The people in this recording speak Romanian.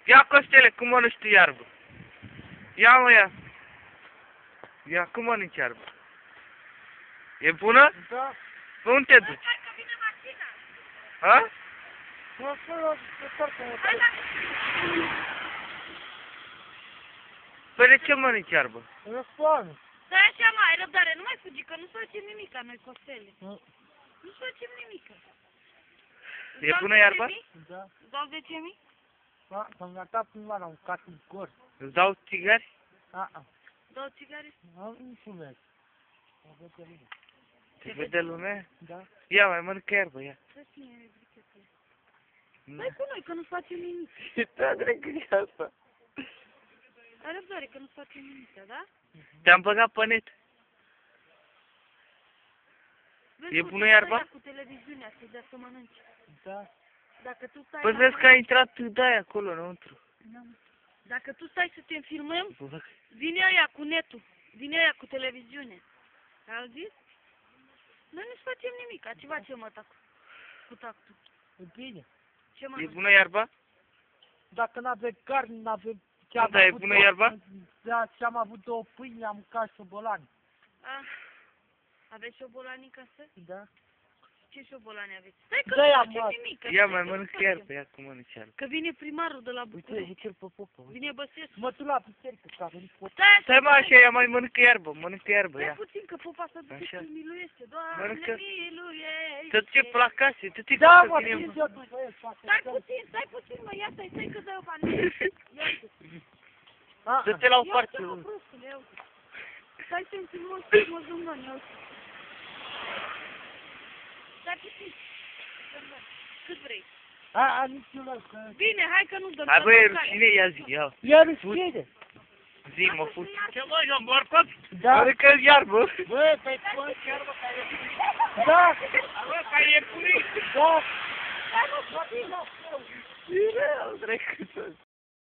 Ia, Costele, cum mănânci tu iarbă? Ia, mă, ia. Ia, cum mănânci iarbă? E bună? Da. Pe unde te duci? Ha? Păi de ce mănânci iarbă? Răspundă. Stai așa, mai ai răbdare, nu mai fugi, că nu facem nimica noi, Costele. Nu facem nimica. E bună iarba? Da. Îți dau 10.000? Da, m-am gătat prima la un cat în cor. Îți dau țigari? Dau țigare? Nu fumez. Te vede lumea? Da. Ia, mai mănâncă iarbă, ia. Să-ți mie brichetele. Stai cu noi, că nu facem nimic. Da, dracu, e asta. Ai răbdare, că nu facem nimic, da? Te-am băgat pe net. Vezi E cum bună se iarba? stă ea cu televiziunea, să-i dea să mănânci. Da. Dacă tu stai... Păi vezi că a intrat de-aia acolo, înăuntru. Dacă tu stai să te înfilmăm, Bă, vine aia cu netul. Vine aia cu televiziune. Ai zis? Noi nu facem nimic. Ce facem, mă, cu tactul? E bine. Ce E mănânci? bună iarba? Dacă n-avem carne, n-avem... Da, e bună iarba? Da, și am avut 2 pâini, am mâncat șobolani. Aveți șobolani în casă? Da. Ce șobolani aveți? Stai că Da, nu ia, facem nimic. Ia, mai mănâncă iarbă, ia cum mănânci iarbă. Că vine primarul de la București. Uite-l pe popă, uite. Vine Băsescu. Mă duc la biserică, că a venit pot. Stai mă așa, ia mai mănâncă iarbă, mănâncă iarbă, Stai ia. puțin că popa să duce Așa. să-l miluiește. Mănâncă. Doamne, miluiește. Te duce pe la casă, te duce Da, să mă, vine- știți eu după el, Stai puțin, mă, ia stai că dă bani. Ia-te. Dă-te la o parte. Ia-te, mă, prostule, ia-te. Stai să-mi filmăm să mă zâmbăn, ia-te. Stai puțin. Cât vrei? Nici nu lăs, că... Bine, hai că nu dăm. Hai bă, e rușine, ia zi, ia. Ia rușine. Zi, mă fut. Ce mă, eu morcot? Da. Mănâncă iarbă. Bă, pe până chiarbă care e... Da. Bă, care e purit. Da. Hai, mă, frate, E rău, dracu.